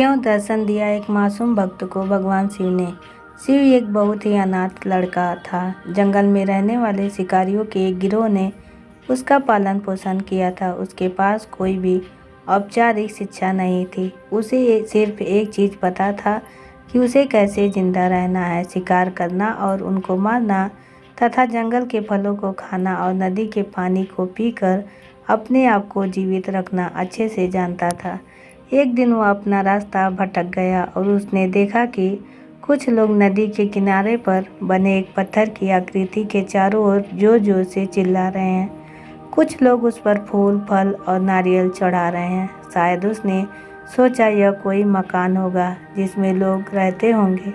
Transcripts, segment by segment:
क्यों दर्शन दिया एक मासूम भक्त को भगवान शिव ने। शिव एक बहुत ही अनाथ लड़का था। जंगल में रहने वाले शिकारियों के एक गिरोह ने उसका पालन पोषण किया था। उसके पास कोई भी औपचारिक शिक्षा नहीं थी। उसे सिर्फ एक चीज़ पता था कि उसे कैसे जिंदा रहना है, शिकार करना और उनको मारना तथा जंगल के फलों को खाना और नदी के पानी को पीकर अपने आप को जीवित रखना अच्छे से जानता था। एक दिन वह अपना रास्ता भटक गया और उसने देखा कि कुछ लोग नदी के किनारे पर बने एक पत्थर की आकृति के चारों ओर जोर जोर से चिल्ला रहे हैं। कुछ लोग उस पर फूल, फल और नारियल चढ़ा रहे हैं। शायद उसने सोचा यह कोई मकान होगा जिसमें लोग रहते होंगे,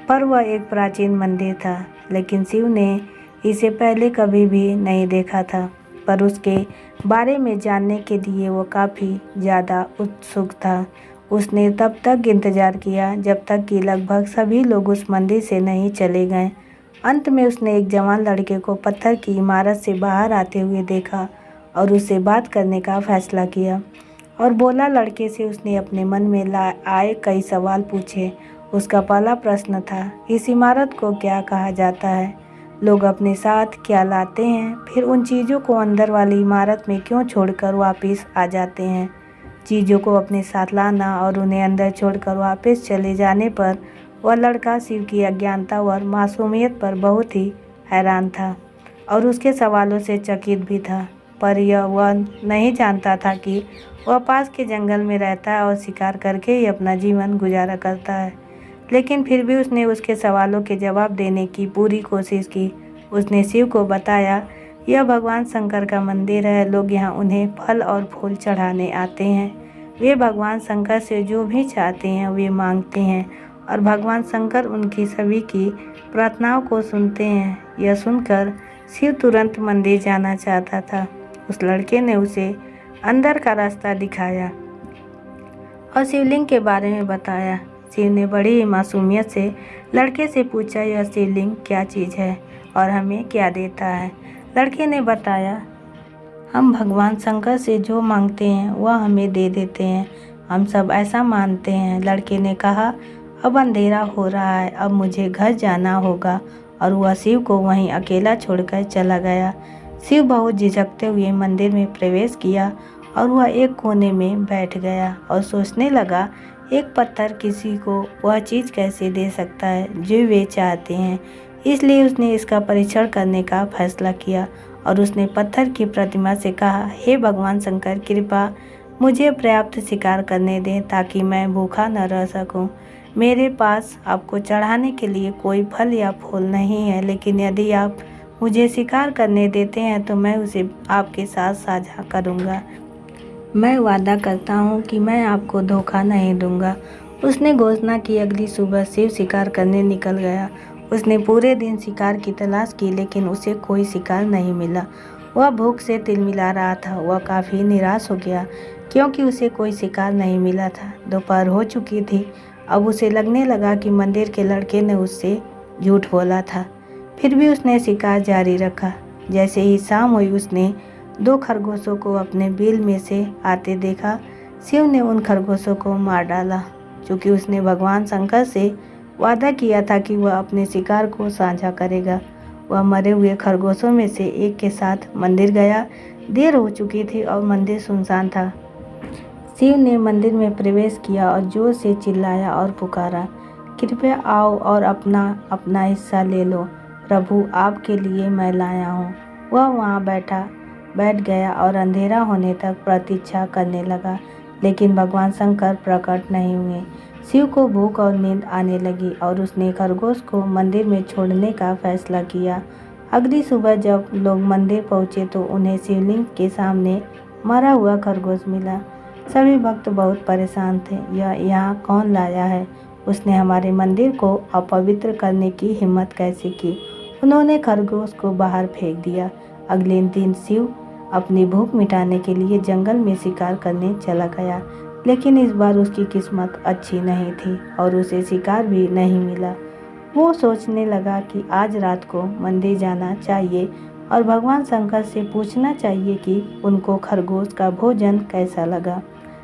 पर वह एक प्राचीन मंदिर था। लेकिन शिव ने इसे पहले कभी भी नहीं देखा था, पर उसके बारे में जानने के लिए वो काफ़ी ज़्यादा उत्सुक था। उसने तब तक इंतज़ार किया जब तक कि लगभग सभी लोग उस मंदिर से नहीं चले गए। अंत में उसने एक जवान लड़के को पत्थर की इमारत से बाहर आते हुए देखा और उससे बात करने का फैसला किया और बोला। लड़के से उसने अपने मन में आए कई सवाल पूछे। उसका पहला प्रश्न था, इस इमारत को क्या कहा जाता है? लोग अपने साथ क्या लाते हैं? फिर उन चीज़ों को अंदर वाली इमारत में क्यों छोड़कर वापस आ जाते हैं? चीज़ों को अपने साथ लाना और उन्हें अंदर छोड़कर वापस चले जाने पर वह लड़का शिव की अज्ञानता और मासूमियत पर बहुत ही हैरान था और उसके सवालों से चकित भी था। पर वह नहीं जानता था कि वह पास के जंगल में रहता है और शिकार करके ही अपना जीवन गुजारा करता है। लेकिन फिर भी उसने उसके सवालों के जवाब देने की पूरी कोशिश की। उसने शिव को बताया, यह भगवान शंकर का मंदिर है। लोग यहाँ उन्हें फल और फूल चढ़ाने आते हैं। वे भगवान शंकर से जो भी चाहते हैं वे मांगते हैं और भगवान शंकर उनकी सभी की प्रार्थनाओं को सुनते हैं। यह सुनकर शिव तुरंत मंदिर जाना चाहता था। उस लड़के ने उसे अंदर का रास्ता दिखाया और शिवलिंग के बारे में बताया। शिव ने बड़ी ही मासूमियत से लड़के से पूछा, यह शिवलिंग क्या चीज़ है और हमें क्या देता है? लड़के ने बताया, हम भगवान शंकर से जो मांगते हैं वह हमें दे देते हैं। हम सब ऐसा मानते हैं। लड़के ने कहा, अब अंधेरा हो रहा है, अब मुझे घर जाना होगा। और वह शिव को वहीं अकेला छोड़कर चला गया। शिव बहुत झिझकते हुए मंदिर में प्रवेश किया और वह एक कोने में बैठ गया और सोचने लगा, एक पत्थर किसी को वह चीज़ कैसे दे सकता है जो वे चाहते हैं। इसलिए उसने इसका परीक्षण करने का फैसला किया और उसने पत्थर की प्रतिमा से कहा, हे भगवान शंकर, कृपा मुझे पर्याप्त शिकार करने दें ताकि मैं भूखा न रह सकूं। मेरे पास आपको चढ़ाने के लिए कोई फल या फूल नहीं है, लेकिन यदि आप मुझे शिकार करने देते हैं तो मैं उसे आपके साथ साझा करूंगा। मैं वादा करता हूँ कि मैं आपको धोखा नहीं दूंगा। उसने घोषणा की। अगली सुबह शिव शिकार करने निकल गया। उसने पूरे दिन शिकार की तलाश की, लेकिन उसे कोई शिकार नहीं मिला। वह भूख से तिलमिला रहा था। वह काफ़ी निराश हो गया क्योंकि उसे कोई शिकार नहीं मिला था। दोपहर हो चुकी थी। अब उसे लगने लगा कि मंदिर के लड़के ने उससे झूठ बोला था। फिर भी उसने शिकार जारी रखा। जैसे ही शाम हुई उसने 2 खरगोशों को अपने बिल में से आते देखा। शिव ने उन खरगोशों को मार डाला। क्योंकि उसने भगवान शंकर से वादा किया था कि वह अपने शिकार को साझा करेगा, वह मरे हुए खरगोशों में से एक के साथ मंदिर गया। देर हो चुकी थी और मंदिर सुनसान था। शिव ने मंदिर में प्रवेश किया और जोर से चिल्लाया और पुकारा, कृपया आओ और अपना हिस्सा ले लो। प्रभु, आपके लिए मैं लाया हूँ। वह वहाँ बैठ गया और अंधेरा होने तक प्रतीक्षा करने लगा, लेकिन भगवान शंकर प्रकट नहीं हुए। शिव को भूख और नींद आने लगी और उसने खरगोश को मंदिर में छोड़ने का फैसला किया। अगली सुबह जब लोग मंदिर पहुंचे तो उन्हें शिवलिंग के सामने मरा हुआ खरगोश मिला। सभी भक्त बहुत परेशान थे। यह यहाँ कौन लाया है? उसने हमारे मंदिर को अपवित्र करने की हिम्मत कैसे की? उन्होंने खरगोश को बाहर फेंक दिया। अगले दिन शिव अपनी भूख मिटाने के लिए जंगल में शिकार करने चला गया, लेकिन इस बार उसकी किस्मत अच्छी नहीं थी और उसे शिकार भी नहीं मिला। वो सोचने लगा कि आज रात को मंदिर जाना चाहिए और भगवान शंकर से पूछना चाहिए कि उनको खरगोश का भोजन कैसा लगा।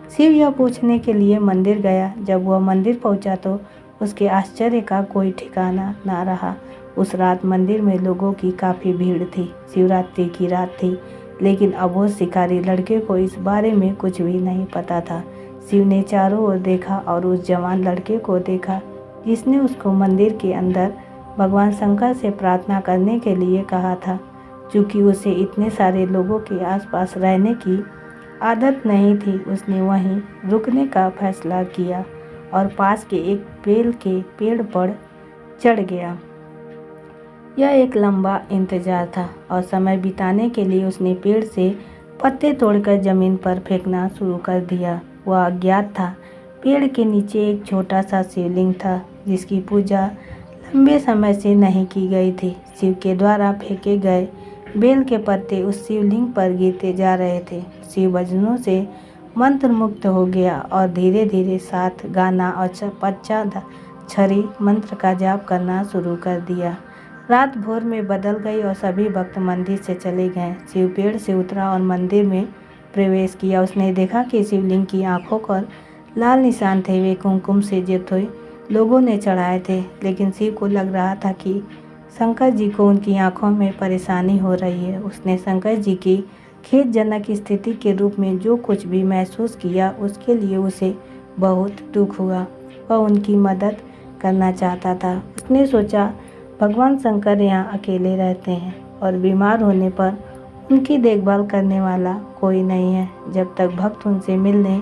शिव यह पूछने के लिए मंदिर गया। जब वह मंदिर पहुंचा तो उसके आश्चर्य का कोई ठिकाना ना रहा। उस रात मंदिर में लोगों की काफ़ी भीड़ थी। शिवरात्रि की रात थी, लेकिन अबोध शिकारी लड़के को इस बारे में कुछ भी नहीं पता था। शिव ने चारों ओर देखा और उस जवान लड़के को देखा जिसने उसको मंदिर के अंदर भगवान शंकर से प्रार्थना करने के लिए कहा था। चूँकि उसे इतने सारे लोगों के आसपास रहने की आदत नहीं थी, उसने वहीं रुकने का फैसला किया और पास के एक बेल के पेड़ पर चढ़ गया। यह एक लंबा इंतजार था और समय बिताने के लिए उसने पेड़ से पत्ते तोड़कर जमीन पर फेंकना शुरू कर दिया। वह अज्ञात था, पेड़ के नीचे एक छोटा सा शिवलिंग था जिसकी पूजा लंबे समय से नहीं की गई थी। शिव के द्वारा फेंके गए बेल के पत्ते उस शिवलिंग पर गिरते जा रहे थे। शिव भजनों से मंत्रमुग्ध हो गया और धीरे धीरे साथ गाना और पंचाक्षरी मंत्र का जाप करना शुरू कर दिया। रात भोर में बदल गई और सभी भक्त मंदिर से चले गए। शिव पेड़ से उतरा और मंदिर में प्रवेश किया। उसने देखा कि शिवलिंग की आंखों पर लाल निशान थे। वे कुमकुम से जो थे लोगों ने चढ़ाए थे, लेकिन शिव को लग रहा था कि शंकर जी को उनकी आंखों में परेशानी हो रही है। उसने शंकर जी की खेदजनक स्थिति के रूप में जो कुछ भी महसूस किया उसके लिए उसे बहुत दुख हुआ। वह उनकी मदद करना चाहता था। उसने सोचा, भगवान शंकर यहाँ अकेले रहते हैं और बीमार होने पर उनकी देखभाल करने वाला कोई नहीं है। जब तक भक्त उनसे मिलने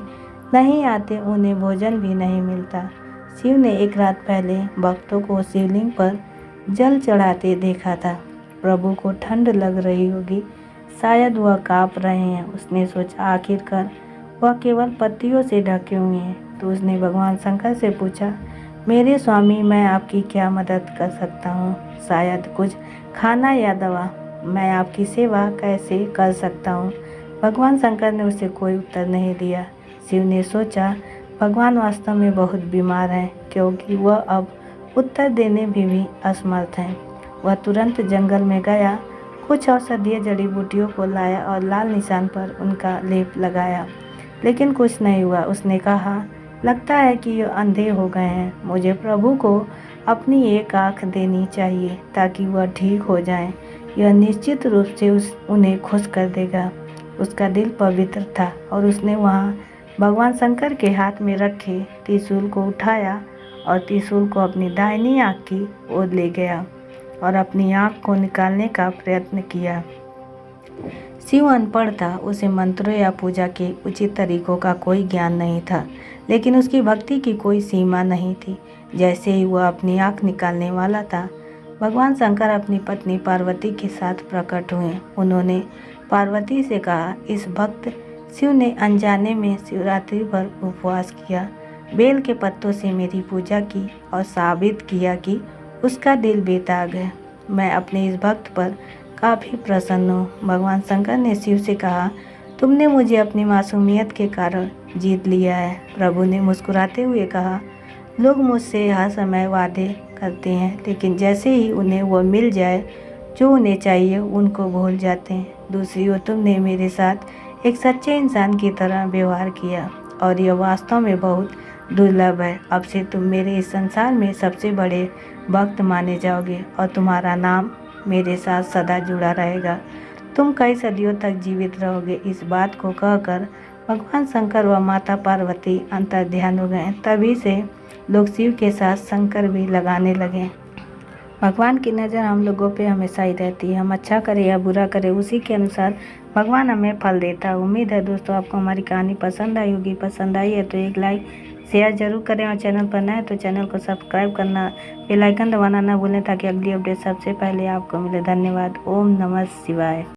नहीं आते उन्हें भोजन भी नहीं मिलता। शिव ने एक रात पहले भक्तों को शिवलिंग पर जल चढ़ाते देखा था। प्रभु को ठंड लग रही होगी, शायद वह काँप रहे हैं। उसने सोचा, आखिरकार वह केवल पत्तियों से ढके हुए हैं। तो उसने भगवान शंकर से पूछा, मेरे स्वामी, मैं आपकी क्या मदद कर सकता हूँ? शायद कुछ खाना या दवा। मैं आपकी सेवा कैसे कर सकता हूँ? भगवान शंकर ने उसे कोई उत्तर नहीं दिया। शिव ने सोचा, भगवान वास्तव में बहुत बीमार हैं, क्योंकि वह अब उत्तर देने में भी असमर्थ हैं। वह तुरंत जंगल में गया, कुछ औषधीय जड़ी बूटियों को लाया और लाल निशान पर उनका लेप लगाया, लेकिन कुछ नहीं हुआ। उसने कहा, लगता है कि ये अंधे हो गए हैं। मुझे प्रभु को अपनी एक आँख देनी चाहिए ताकि वह ठीक हो जाएं। यह निश्चित रूप से उन्हें खुश कर देगा। उसका दिल पवित्र था और उसने वहाँ भगवान शंकर के हाथ में रखे त्रिशूल को उठाया और त्रिशूल को अपनी दाहिनी आँख की ओर ले गया और अपनी आँख को निकालने का प्रयत्न किया। शिव अनपढ़ था, उसे मंत्रों या पूजा के उचित तरीकों का कोई ज्ञान नहीं था, लेकिन उसकी भक्ति की कोई सीमा नहीं थी। जैसे ही वह अपनी आँख निकालने वाला था, भगवान शंकर अपनी पत्नी पार्वती के साथ प्रकट हुए। उन्होंने पार्वती से कहा, इस भक्त शिव ने अनजाने में शिवरात्रि पर उपवास किया, बेल के पत्तों से मेरी पूजा की और साबित किया कि उसका दिल बेताब है। मैं अपने इस भक्त पर काफ़ी प्रसन्न हूँ। भगवान शंकर ने शिव से कहा, तुमने मुझे अपनी मासूमियत के कारण जीत लिया है। प्रभु ने मुस्कुराते हुए कहा, लोग मुझसे हर समय वादे करते हैं, लेकिन जैसे ही उन्हें वो मिल जाए जो उन्हें चाहिए, उनको भूल जाते हैं। दूसरी ओर तुमने मेरे साथ एक सच्चे इंसान की तरह व्यवहार किया और यह वास्तव में बहुत दुर्लभ है। अब से तुम मेरे इस संसार में सबसे बड़े भक्त माने जाओगे और तुम्हारा नाम मेरे साथ सदा जुड़ा रहेगा। तुम कई सदियों तक जीवित रहोगे। इस बात को कहकर भगवान शंकर व माता पार्वती अंतर्ध्यान हो गए। तभी से लोग शिव के साथ शंकर भी लगाने लगे। भगवान की नज़र हम लोगों पे हमेशा ही रहती है। हम अच्छा करें या बुरा करें, उसी के अनुसार भगवान हमें फल देता है। उम्मीद है दोस्तों आपको हमारी कहानी पसंद आई होगी। पसंद आई है तो एक लाइक शेयर जरूर करें और चैनल पर नए तो चैनल को सब्सक्राइब करना, बेल आइकन दबाना ना भूलें ताकि अगली अपडेट सबसे पहले आपको मिले। धन्यवाद। ओम नमः शिवाय।